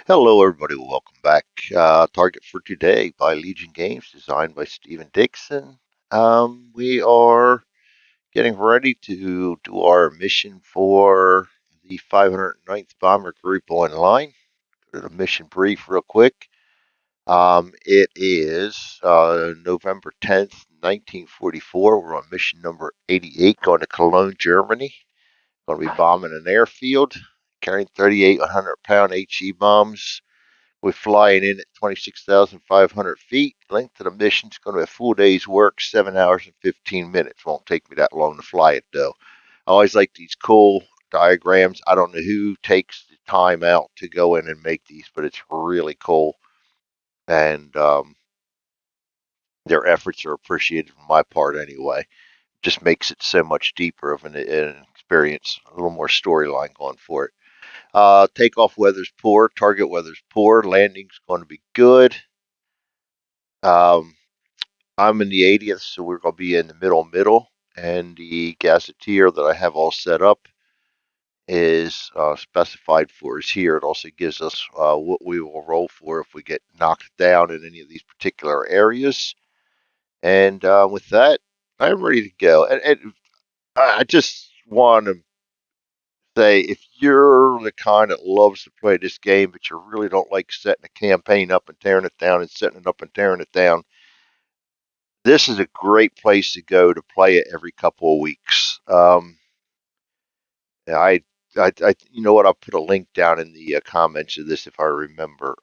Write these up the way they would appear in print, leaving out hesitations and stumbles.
Hello, everybody. Welcome back. Target for today by Legion Games, designed by Stephen Dixon. We are getting ready to do our mission for the 509th Bomber Group online. Go to the mission brief real quick. It is November 10th, 1944. We're on mission number 88, going to Cologne, Germany. Going to be bombing an airfield, carrying 3,800-pound HE bombs. We're flying in at 26,500 feet. Length of the mission is going to be a full day's work, 7 hours and 15 minutes. Won't take me that long to fly it, though. I always like these cool diagrams. I don't know who takes the time out to go in and make these, but it's really cool. And their efforts are appreciated from my part anyway. Just makes it so much deeper of an experience, a little more storyline going for it. Takeoff weather's poor, target weather's poor, landing's going to be good. Um, I'm in the 80th, so we're going to be in the middle. And the gazetteer that I have all set up is specified for us here. It also gives us what we will roll for if we get knocked down in any of these particular areas. And with that, I'm ready to go. And I just want to say, if you're the kind that loves to play this game, but you really don't like setting a campaign up and tearing it down and setting it up and tearing it down, this is a great place to go to play it every couple of weeks. I, you know what? I'll put a link down in the comments of this if I remember.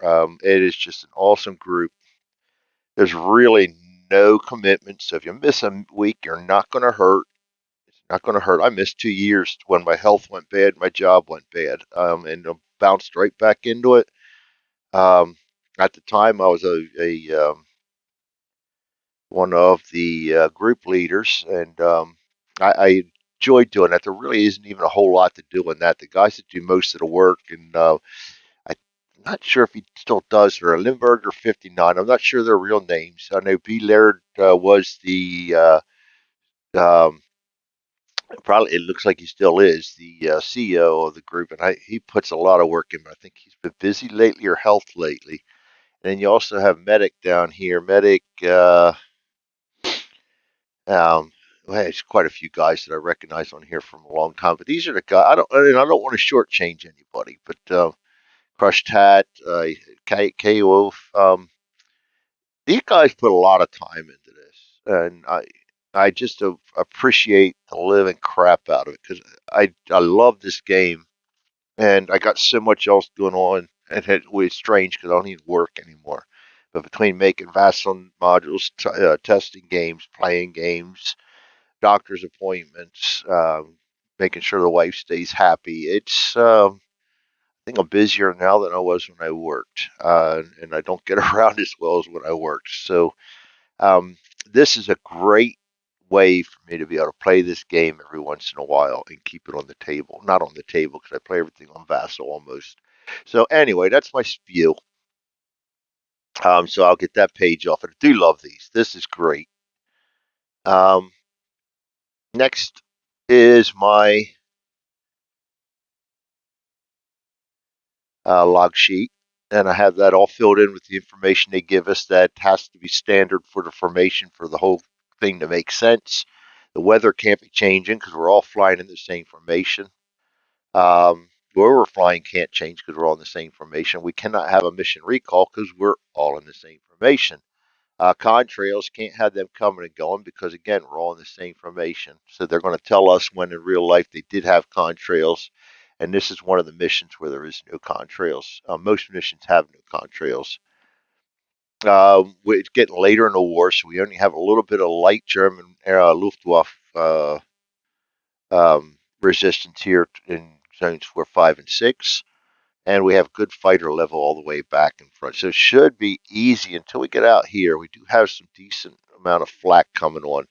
It is just an awesome group. There's really no commitment, so if you miss a week, you're not going to hurt. It's not going to hurt. I missed 2 years when my health went bad, my job went bad, and I bounced right back into it. Um, at the time, I was a one of the group leaders, and I enjoyed doing that. There really isn't even a whole lot to do in that. The guys that do most of the work, and I'm not sure if he still does, or Limburger 59. I'm not sure their real names. I know B. Laird was the um, probably, it looks like he still is the CEO of the group, and he puts a lot of work in. But I think he's been busy lately or health lately. And then you also have Medic down here. Medic. Um, well, there's quite a few guys that I recognize on here from a long time, but these are the guys. I don't want to shortchange anybody, but Crushed Hat, K Wolf, these guys put a lot of time into this, and I just appreciate the living crap out of it because I love this game, and I got so much else going on, and it was strange because I don't even work anymore. But between making Vaseline modules, testing games, playing games, doctor's appointments, making sure the wife stays happy. I think I'm busier now than I was when I worked, and I don't get around as well as when I worked. So um, this is a great way for me to be able to play this game every once in a while and keep it on the table. Not on the table because I play everything on Vassal almost. So anyway, that's my spiel. So I'll get that page off. I do love these. This is great. Um, Next is my log sheet, and I have that all filled in with the information they give us that has to be standard for the formation for the whole thing to make sense. The weather can't be changing because we're all flying in the same formation. Where we're flying can't change because we're all in the same formation. We cannot have a mission recall because we're all in the same formation. Contrails can't have them coming and going because, again, we're all in the same formation. So they're going to tell us when in real life they did have contrails. And this is one of the missions where there is no contrails. Most missions have no contrails. It's getting later in the war, so we only have a little bit of light German Luftwaffe resistance here in zones 4, 5, and 6. And we have good fighter level all the way back in front. So it should be easy until we get out here. We do have some decent amount of flak coming on.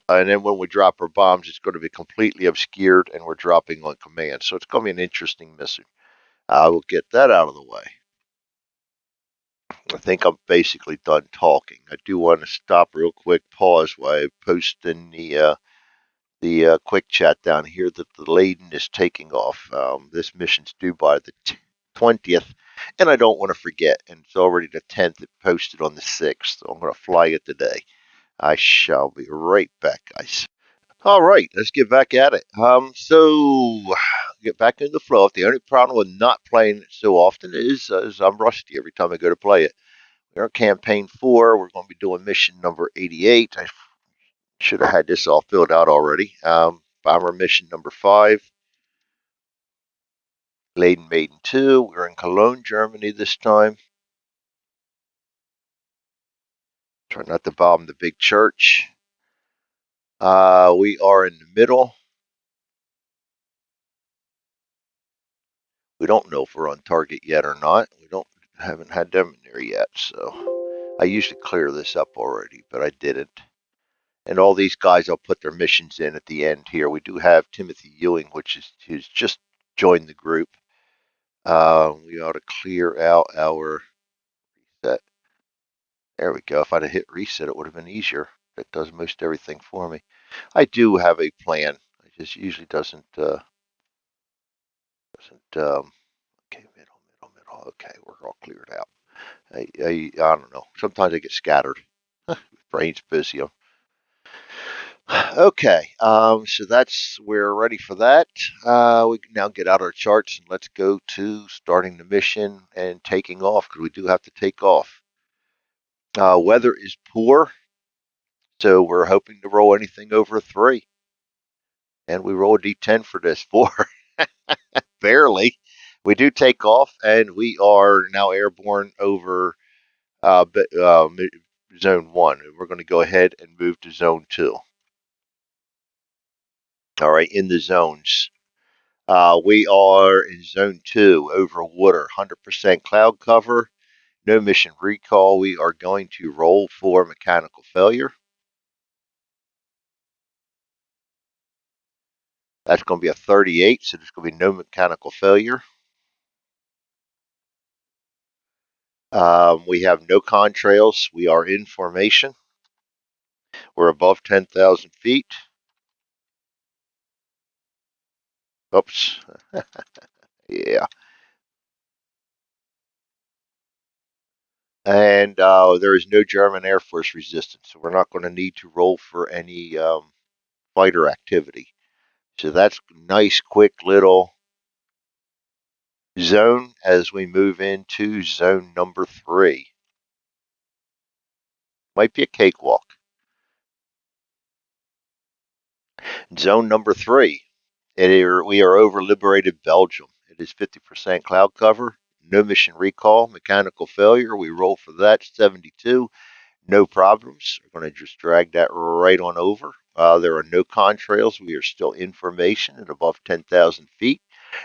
And then when we drop our bombs, it's going to be completely obscured and we're dropping on command. So it's going to be an interesting mission. I will get that out of the way. I think I'm basically done talking. I do want to stop real quick, pause while I post in the quick chat down here that the Laden is taking off. This mission's due by the 20th. And I don't want to forget. And it's already the 10th. It posted on the 6th. So I'm going to fly it today. I shall be right back, guys. All right, let's get back at it. So get back into the flow. The only problem with not playing it so often is I'm rusty every time I go to play it. We're on campaign 4. We're going to be doing mission number 88. I should have had this all filled out already. Bomber mission number 5. Laden Maiden 2. We're in Cologne, Germany this time. Try not to bomb the big church. We are in the middle. We don't know if we're on target yet or not. We haven't had them in there yet, so I usually clear this up already, but I didn't. And all these guys, I'll put their missions in at the end here. We do have Timothy Ewing, who's just joined the group. We ought to clear out our reset. There we go. If I'd have hit reset, it would have been easier. That does most everything for me. I do have a plan. It just usually doesn't. Okay, middle. Okay, we're all cleared out. I don't know. Sometimes I get scattered. Brain's busy. Okay, so we're ready for that. We can now get out our charts and let's go to starting the mission and taking off because we do have to take off. Weather is poor, so we're hoping to roll anything over a 3. And we roll a d10 for this 4. Barely. We do take off and we are now airborne over uh, uh, zone 1. We're going to go ahead and move to zone 2. All right, in the zones. We are in zone 2 over water, 100% cloud cover, no mission recall. We are going to roll for mechanical failure. That's going to be a 38, so there's going to be no mechanical failure. We have no contrails. We are in formation. We're above 10,000 feet. Oops. Yeah. And there is no German Air Force resistance, so we're not going to need to roll for any fighter activity. So that's a nice, quick little zone as we move into zone number 3. Might be a cakewalk. Zone number 3. We are over liberated Belgium. It is 50% cloud cover, no mission recall, mechanical failure. We roll for that, 72. No problems. We're going to just drag that right on over. There are no contrails. We are still in formation at above 10,000 feet.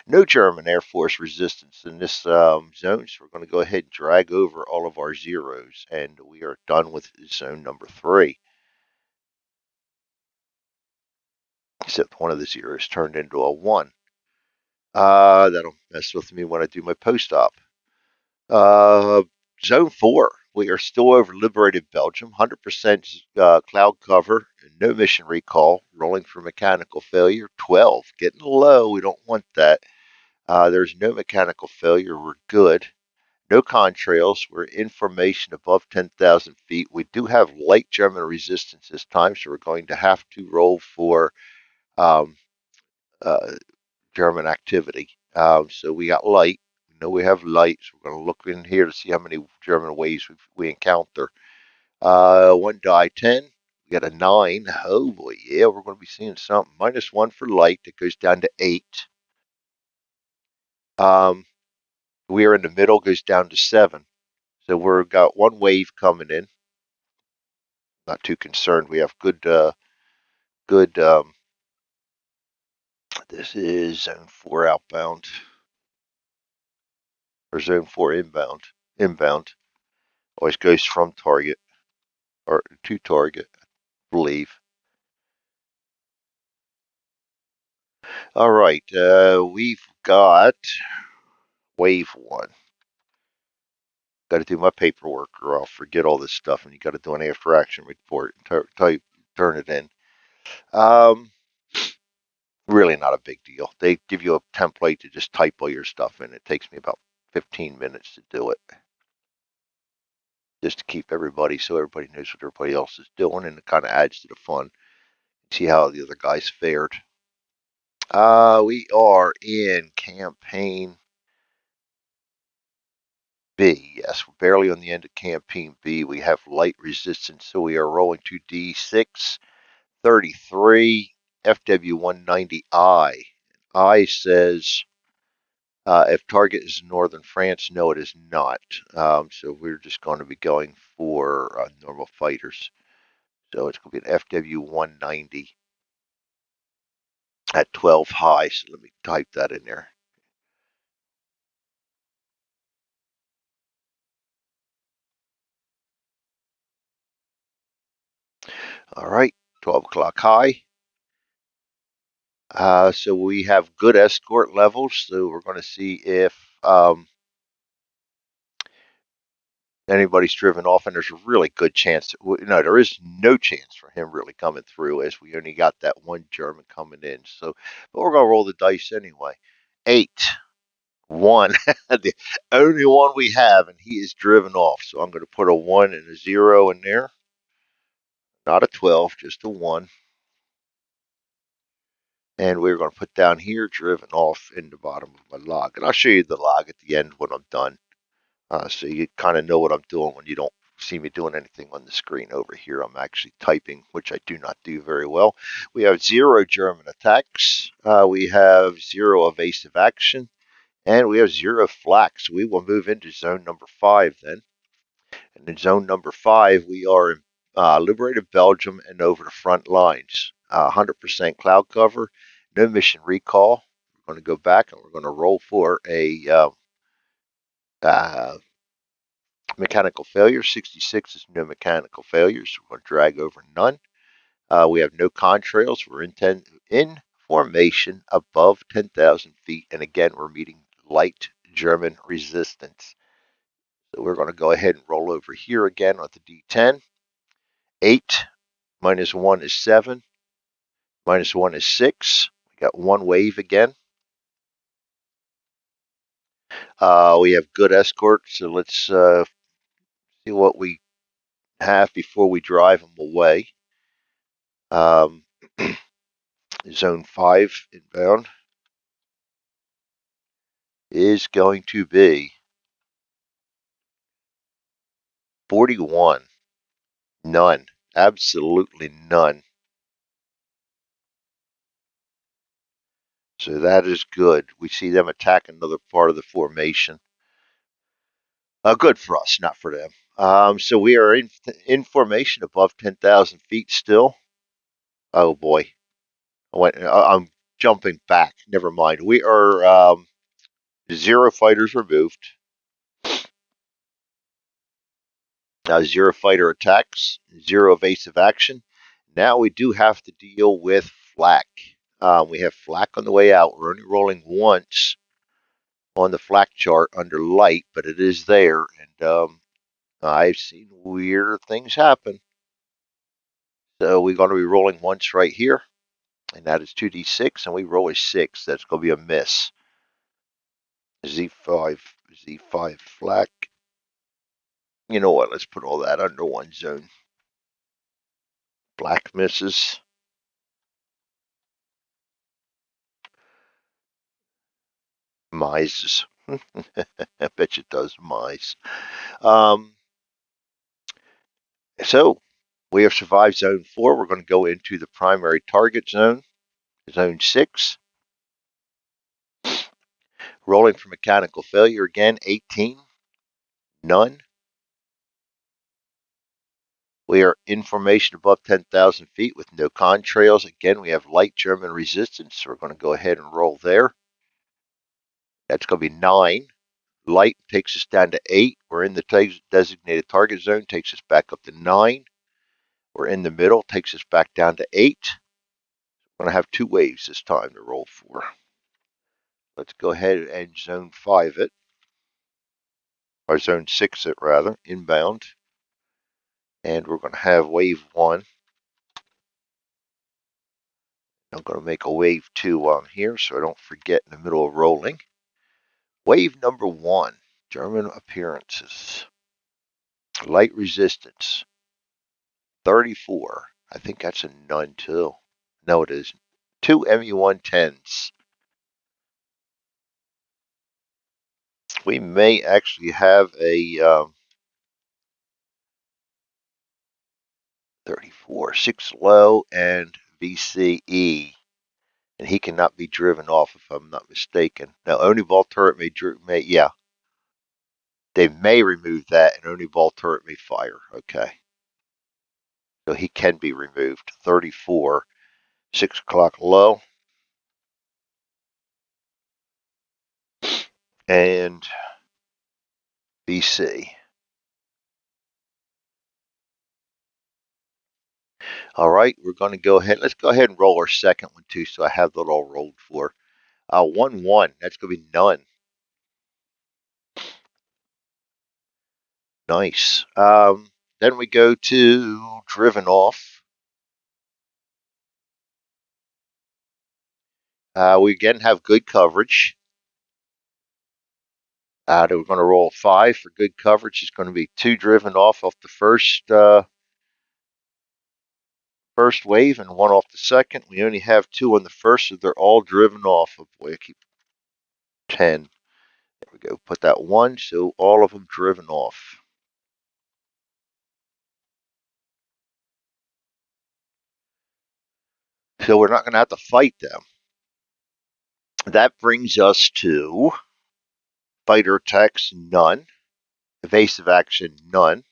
No German Air Force resistance in this zone, so we're going to go ahead and drag over all of our zeros, and we are done with zone number 3. Except one of the zeros turned into a 1. That'll mess with me when I do my post-op. Uh, Zone 4. We are still over liberated Belgium. 100% cloud cover. No mission recall. Rolling for mechanical failure. 12. Getting low. We don't want that. There's no mechanical failure. We're good. No contrails. We're in formation above 10,000 feet. We do have light German resistance this time, so we're going to have to roll for um, uh, German activity. So we got light. We know we have light, so we're going to look in here to see how many German waves we encounter. 1 die 10. We got a 9. Oh boy, yeah, we're going to be seeing something. -1 for light. That goes down to 8. We are in the middle, goes down to 7. So we've got 1 wave coming in. Not too concerned. We have good. This is zone 4 outbound or zone 4 inbound. Inbound always goes from target or to target, I believe. All right, we've got wave 1. Got to do my paperwork, or I'll forget all this stuff, and you got to do an after action report and turn it in. Really not a big deal. They give you a template to just type all your stuff in. It takes me about 15 minutes to do it, just to keep everybody so everybody knows what everybody else is doing, and it kind of adds to the fun. See how the other guys fared. We are in campaign B. Yes, we're barely on the end of campaign B. We have light resistance, so we are rolling 2d6, 33, FW190I. I says if target is northern France, no, it is not. So we're just going to be going for normal fighters. So it's going to be an FW190 at 12 high. So let me type that in there. All right, 12 o'clock high. So we have good escort levels. So we're going to see if anybody's driven off, and there's a really good chance. No, there is no chance for him really coming through, as we only got that one German coming in. So, but we're going to roll the dice anyway. 8, 1, the only one we have, and he is driven off. So I'm going to put a 1 and a 0 in there. Not a 12, just a 1. And we're going to put down here, driven off in the bottom of my log. And I'll show you the log at the end when I'm done. So you kind of know what I'm doing when you don't see me doing anything on the screen over here. I'm actually typing, which I do not do very well. We have 0 German attacks. We have 0 evasive action. And we have 0 flak. So we will move into zone number 5 then. And in zone number 5, we are in liberated Belgium and over the front lines. 100% cloud cover, no mission recall. We're going to go back and we're going to roll for a mechanical failure. 66 is no mechanical failures. We're going to drag over none. We have no contrails. We're in formation above 10,000 feet. And again, we're meeting light German resistance. So we're going to go ahead and roll over here again with the D10. 8 minus 1 is 7. Minus 1 is 6. We got one wave again. We have good escort. So let's see what we have before we drive them away. Zone 5 inbound is going to be 41. None. Absolutely none. So that is good. We see them attack another part of the formation. Good for us, not for them. So we are in formation above 10,000 feet still. Oh boy. I'm jumping back. Never mind. We are 0 fighters removed. 0 fighter attacks. 0 evasive action. Now we do have to deal with flak. We have flak on the way out. We're only rolling once on the flak chart under light, but it is there. And I've seen weirder things happen. So we're going to be rolling once right here. And that is 2d6. And we roll a 6. That's going to be a miss. Z5 flak. You know what? Let's put all that under one zone. Black misses. Mises. I bet you it does mice. So we have survived zone 4. We're going to go into the primary target zone, zone 6. Rolling for mechanical failure again, 18. None. We are in formation above 10,000 feet with no contrails. Again, we have light German resistance, so we're going to go ahead and roll there. That's going to be 9. Light takes us down to 8. We're in the designated target zone, takes us back up to 9. We're in the middle, takes us back down to 8. We're going to have 2 waves this time to roll for. Let's go ahead and zone 5 it, or zone 6 it rather, inbound. And we're going to have wave 1. I'm going to make a wave 2 on here so I don't forget in the middle of rolling. Wave number 1 German appearances. Light resistance. 34. I think that's a none too. No, it isn't. Two ME110s. We may actually have a 34, 6 low and VCE. And he cannot be driven off if I'm not mistaken. Now, only Vol turret may yeah. They may remove that and only Vol turret may fire. Okay. So he can be removed. 34, 6 o'clock low. And VC. All right, we're going to go ahead. Let's go ahead and roll our second one too, so I have that all rolled for. 1-1. That's going to be none. Nice. Then we go to driven off. We again have good coverage. We're going to roll 5 for good coverage. It's going to be 2 driven off the first wave and 1 off the second. We only have 2 on the first, so they're all driven off. Oh boy, I keep 10. There we go. Put that 1, so all of them driven off. So we're not going to have to fight them. That brings us to fighter attacks, none. Evasive action, none.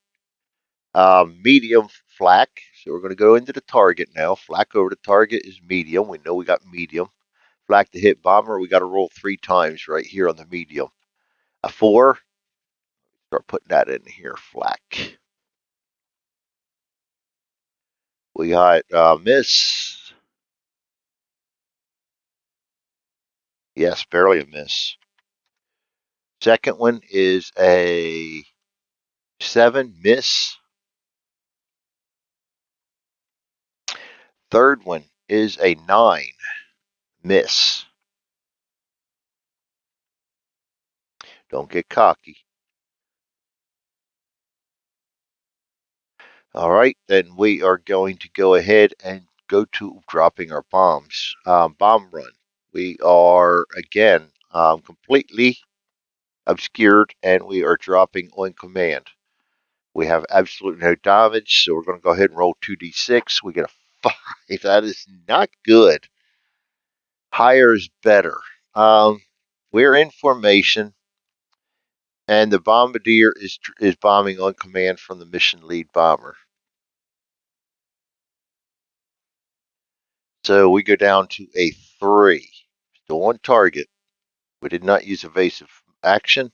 Medium flak. So we're going to go into the target now. Flak over the target is medium. We know we got medium. Flak to hit bomber. We got to roll 3 times right here on the medium. A 4. Start putting that in here. Flak. We got miss. Yes, barely a miss. Second one is a 7, miss. Third one is a 9, miss. Don't get cocky. All right, then we are going to go ahead and go to dropping our bombs. Bomb run. We are, again, completely obscured, and we are dropping on command. We have absolutely no damage, so we're going to go ahead and roll 2d6. We get a 5. That is not good. Higher is better. We're in formation, and the bombardier is bombing on command from the mission lead bomber. So we go down to a 3. Still on target. We did not use evasive action.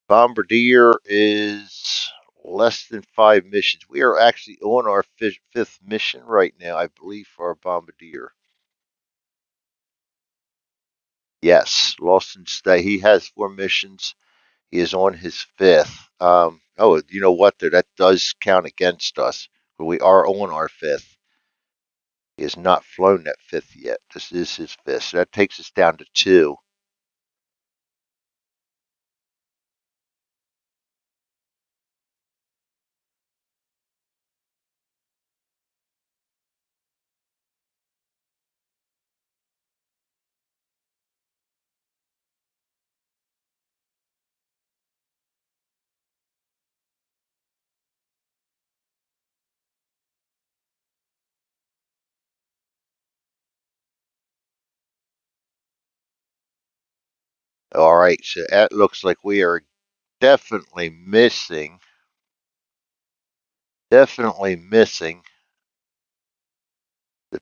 Bombardier is less than 5 missions. We are actually on our 5th mission right now, I believe, for our bombardier. Yes, lost and stay. He has 4 missions. He is on his 5th. Oh, you know what? Though, that does count against us. We are on our 5th. He has not flown that 5th yet. This is his 5th. So that takes us down to 2. All right, so that looks like we are definitely missing the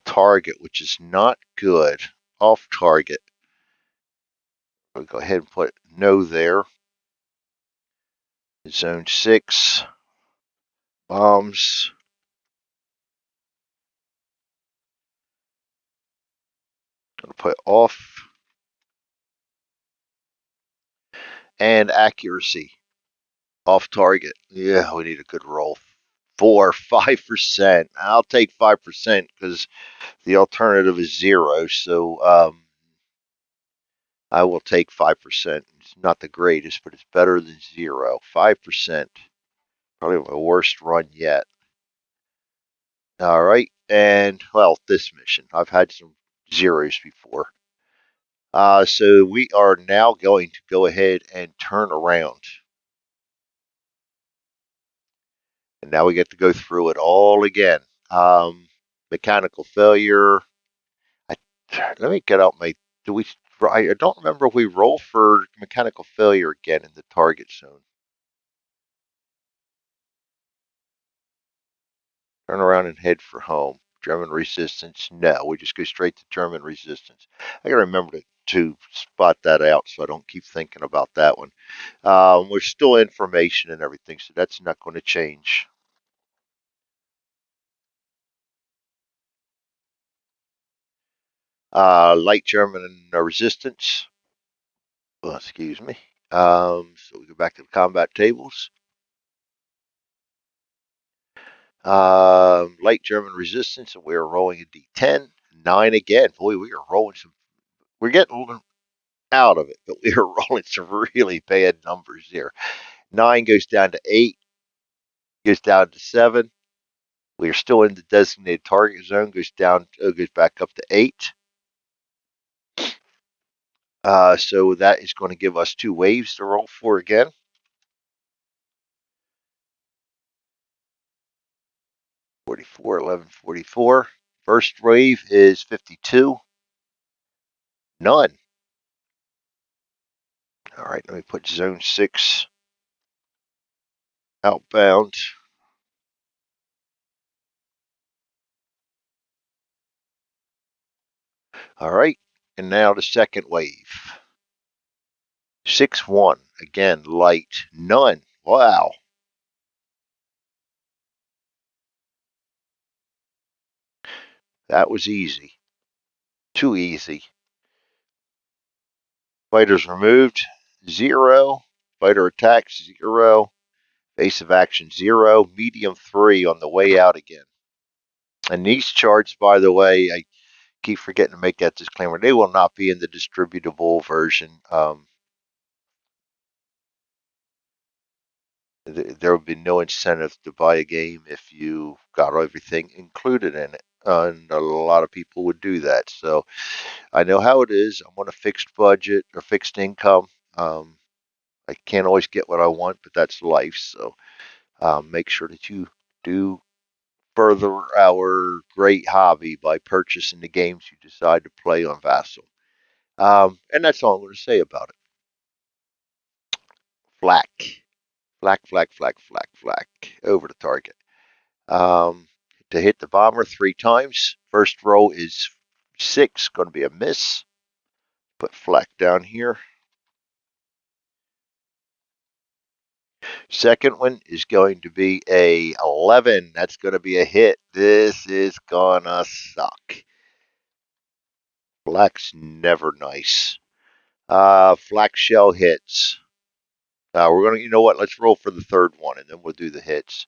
target, which is not good. Off target. We'll go ahead and put no there. Zone 6. Bombs. I'll put off. And accuracy. Off target. Yeah, we need a good roll. 5%. I'll take 5% because the alternative is 0. So I will take 5%. It's not the greatest, but it's better than zero. 5%, probably my worst run yet. All right, and well, this mission, I've had some zeros before. So we are now going to go ahead and turn around. And now we get to go through it all again. Mechanical failure. I, Let me get out my. Do we? I don't remember if we roll for mechanical failure again in the target zone. Turn around and head for home. German resistance. No, we just go straight to German resistance. I gotta remember to spot that out so I don't keep thinking about that one. We're still information and everything, so that's not going to change. Light German resistance. Well, excuse me. So we go back to the combat tables. Light German resistance, and we are rolling a d10. 9 again. Boy, we are rolling some. We're getting out of it, but we are rolling some really bad numbers here. 9 goes down to 8, goes down to 7. We are still in the designated target zone, goes back up to 8. So that is going to give us 2 waves to roll for again. 44, 11, 44. First wave is 52. None. All right, let me put zone 6 outbound. All right, and now the second wave. 6-1. Again, light. None. Wow. That was easy. Too easy. Fighters removed. 0. Fighter attacks. 0. Evasive action. 0. Medium 3 on the way out again. And these charts, by the way, I keep forgetting to make that disclaimer. They will not be in the distributable version. There will be no incentive to buy a game if you got everything included in it. And a lot of people would do that. So I know how it is. I'm on a fixed budget or fixed income. I can't always get what I want, but that's life. So make sure that you do further our great hobby by purchasing the games you decide to play on Vassal. And that's all I'm going to say about it. Flak. Flak, flak, flak, flak, flak. Over the target. Um, to hit the bomber 3 times. First roll is 6, going to be a miss. Put Flak down here. Second one is going to be a 11. That's going to be a hit. This is gonna suck. Flak's never nice. Flak shell hits. We're gonna, you know what? Let's roll for the third one, and then we'll do the hits.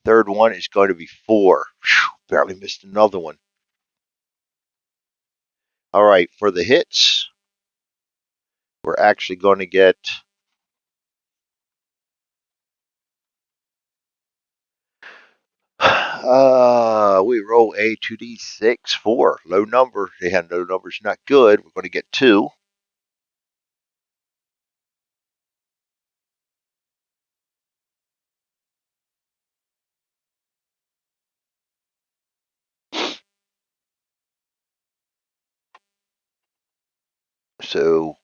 Third one is going to be 4. Whew, barely missed another one. All right, for the hits, we're actually going to get we roll a 2d6, 4. Low number. They had no numbers, not good. We're going to get 2. So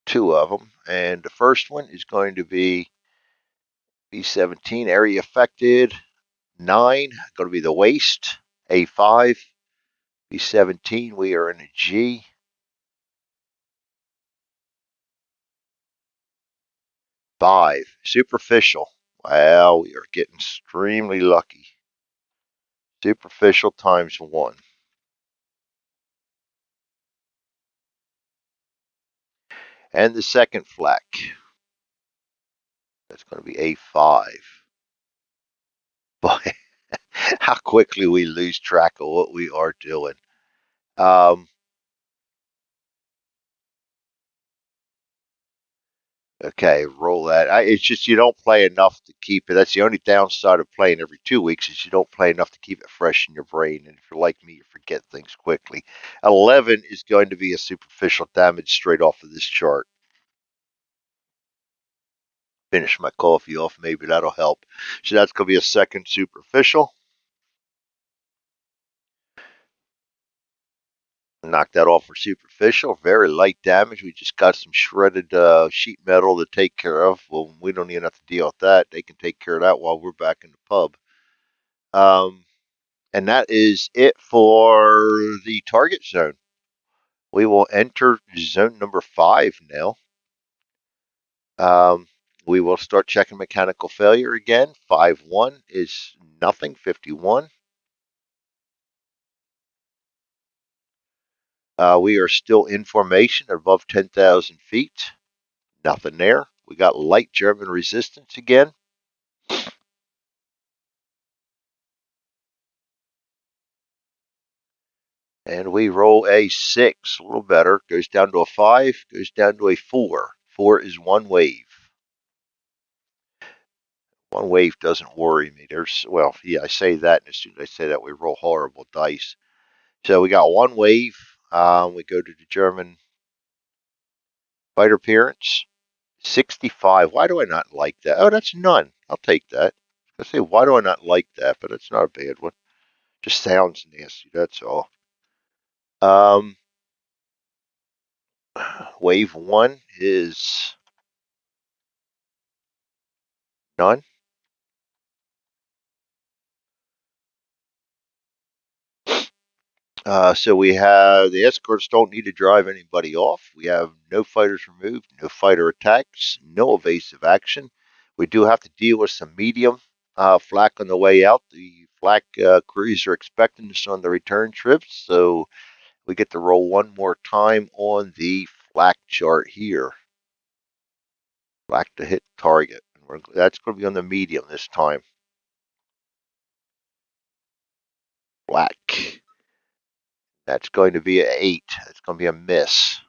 2 of them. And the first one is going to be B17, area affected. 9, going to be the waist. A5. B17, we are in a G. 5, superficial. Wow, we are getting extremely lucky. Superficial times 1. And the second flak. That's going to be A5. Boy, how quickly we lose track of what we are doing. 5. Okay, roll that. It's just you don't play enough to keep it. That's the only downside of playing every 2 weeks is you don't play enough to keep it fresh in your brain. And if you're like me, you forget things quickly. 11 is going to be a superficial damage straight off of this chart. Finish my coffee off. Maybe that'll help. So that's going to be a second superficial. Knock that off for superficial. Very light damage. We just got some shredded sheet metal to take care of. Well, we don't even have to deal with that. They can take care of that while we're back in the pub. And that is it for the target zone. We will enter zone number 5 now. Um, we will start checking mechanical failure again. 5-1 is nothing, 51. We are still in formation above 10,000 feet. Nothing there. We got light German resistance again. And we roll a 6, a little better. Goes down to a 5, goes down to a 4. 4 is one wave. One wave doesn't worry me. Well, yeah, I say that, and as soon as I say that, we roll horrible dice. So we got one wave. We go to the German fighter appearance. 65. Why do I not like that? Oh, that's none. I'll take that. I say, why do I not like that? But it's not a bad one. Just sounds nasty. That's all. Um, wave 1 is none. So we have the escorts don't need to drive anybody off. We have no fighters removed, no fighter attacks, no evasive action. We do have to deal with some medium flak on the way out. The flak crews are expecting us on the return trips, so we get to roll one more time on the flak chart here. Flak to hit target. That's going to be on the medium this time. Flak. That's going to be an 8. That's going to be a miss.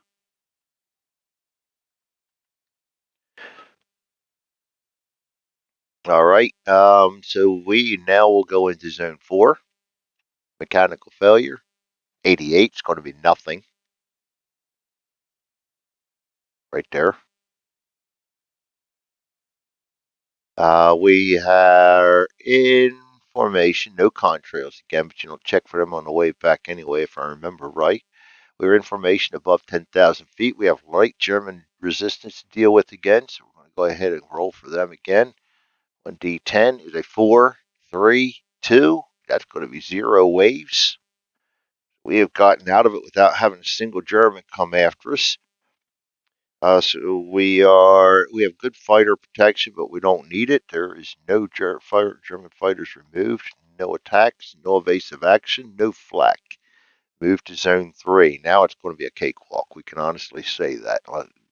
All right. So we now will go into zone 4. Mechanical failure. 88 is going to be nothing. Right there. We are in formation. No contrails again, but you don't check for them on the way back anyway, if I remember right. We're in formation above 10,000 feet. We have light German resistance to deal with again, so we're going to go ahead and roll for them again. 1d10 is a 4, 3, 2. That's going to be 0 waves. We have gotten out of it without having a single German come after us. So we have good fighter protection, but we don't need it. There is no German fighters removed, no attacks, no evasive action, no flak. Move to zone 3. Now it's going to be a cakewalk. We can honestly say that,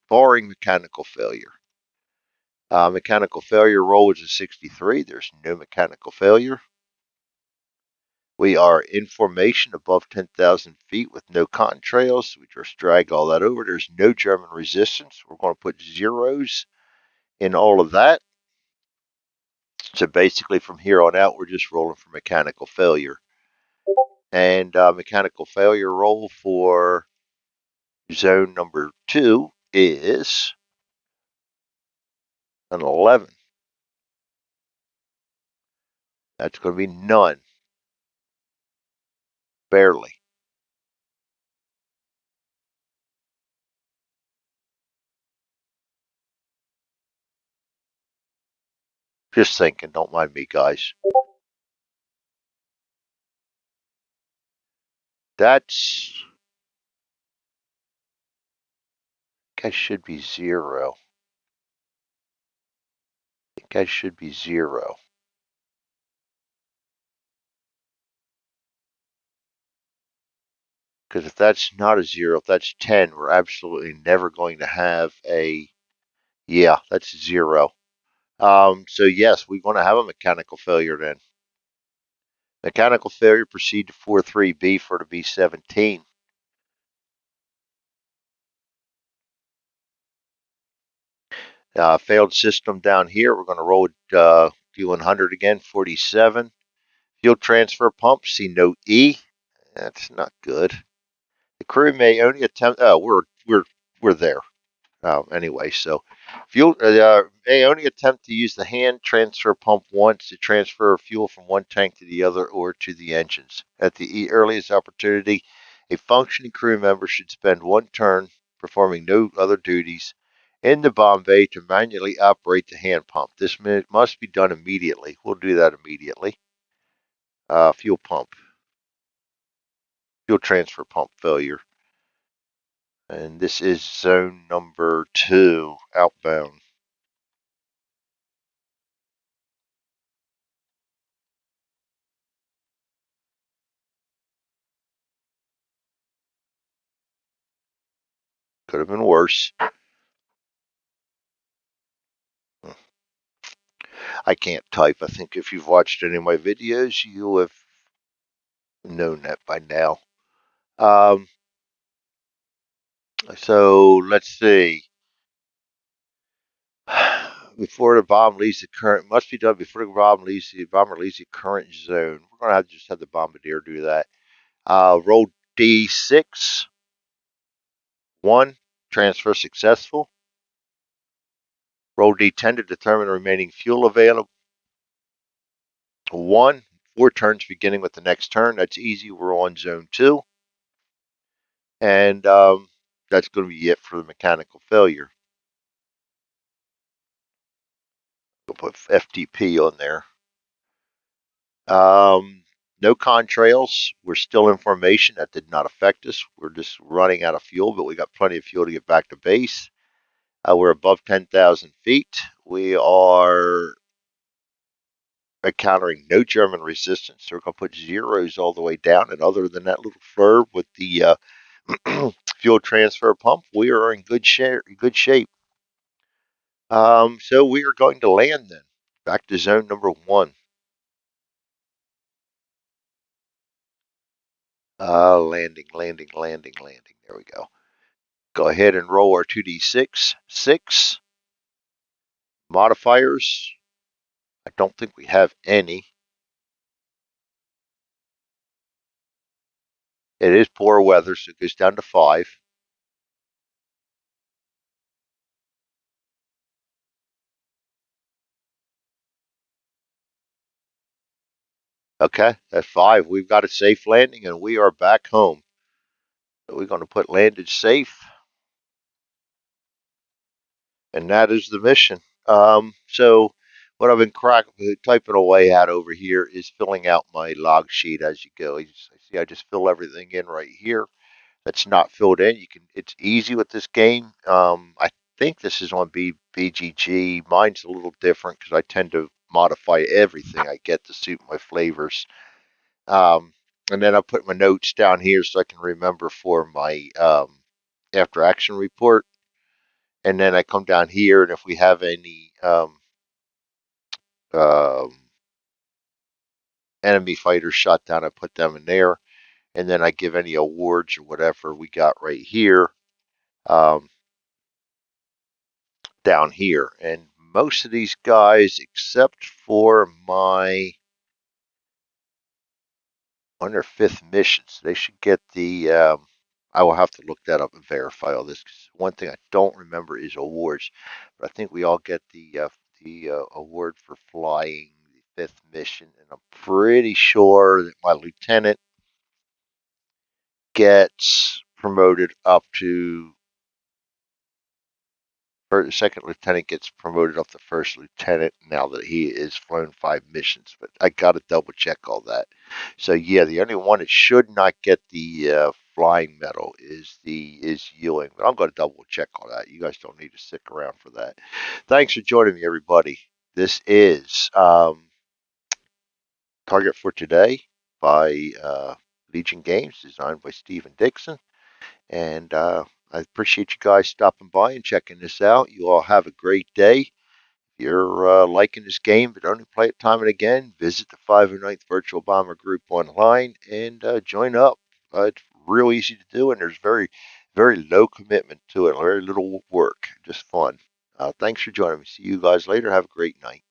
barring mechanical failure. Mechanical failure roll is a 63. There's no mechanical failure. We are in formation above 10,000 feet with no contrails. We just drag all that over. There's no German resistance. We're going to put zeros in all of that. So basically from here on out, we're just rolling for mechanical failure. And mechanical failure roll for zone number 2 is an 11. That's going to be none. Barely. Just thinking. Don't mind me, guys. That's... I think I should be 0. I think I should be 0. Because if that's not a 0, if that's 10, we're absolutely never going to have a... Yeah, that's 0. So yes, we're going to have a mechanical failure then. Mechanical failure, proceed to 4-3B for the B-17. Failed system down here. We're going to roll D100 again, 47. Fuel transfer pump, see note E. That's not good. The crew may only attempt. Oh, we're there. Anyway, so fuel may only attempt to use the hand transfer pump once to transfer fuel from one tank to the other or to the engines. At the earliest opportunity, a functioning crew member should spend one turn performing no other duties in the bomb bay to manually operate the hand pump. This must be done immediately. We'll do that immediately. Fuel pump, fuel transfer pump failure. And this is zone number 2, outbound. Could have been worse. I can't type. I think if you've watched any of my videos, you have known that by now. Um, so let's see. Before the bomb leaves the current, must be done before the bomber leaves the current zone. We're gonna have to just have the bombardier do that. Roll D6. 1. Transfer successful. Roll D10 to determine the remaining fuel available. 1. 4 turns beginning with the next turn. That's easy. We're on zone 2. And that's going to be it for the mechanical failure. We'll put FTP on there. No contrails. We're still in formation. That did not affect us. We're just running out of fuel, but we got plenty of fuel to get back to base. We're above 10,000 feet. We are encountering no German resistance. So we're going to put zeros all the way down. And other than that little flurb with the fuel transfer pump, we are in good shape. So we are going to land then. Back to zone number 1. Landing. There we go. Go ahead and roll our 2d6. 6. Modifiers. I don't think we have any. It is poor weather, so it goes down to 5. Okay, that's 5. We've got a safe landing, and we are back home. So we're going to put landed safe, and that is the mission. So what I've been typing away at over here is filling out my log sheet as you go. I just fill everything in right here. That's not filled in. It's easy with this game. I think this is on BGG. Mine's a little different because I tend to modify everything I get to suit my flavors. And then I put my notes down here so I can remember for my after action report. And then I come down here, and if we have any um, enemy fighters shot down, I put them in there. And then I give any awards or whatever we got right here. Down here. And most of these guys, except for my on their 5th missions, they should get the. I will have to look that up and verify all this. Cause one thing I don't remember is awards, but I think we all get the award for flying the 5th mission, and I'm pretty sure that my lieutenant gets promoted up to second lieutenant gets promoted up to first lieutenant now that he has flown 5 missions. But I got to double check all that. So yeah, the only one that should not get the flying medal is Ewing. But I'm going to double check all that. You guys don't need to stick around for that. Thanks for joining me, everybody. This is Target for Today by Legion Games, designed by Stephen Dixon. And I appreciate you guys stopping by and checking this out. You all have a great day. If you're liking this game but only play it time and again, visit the 509th Virtual Bomber Group online and join up. It's real easy to do, and there's very, very low commitment to it, very little work, just fun. Thanks for joining me. See you guys later. Have a great night.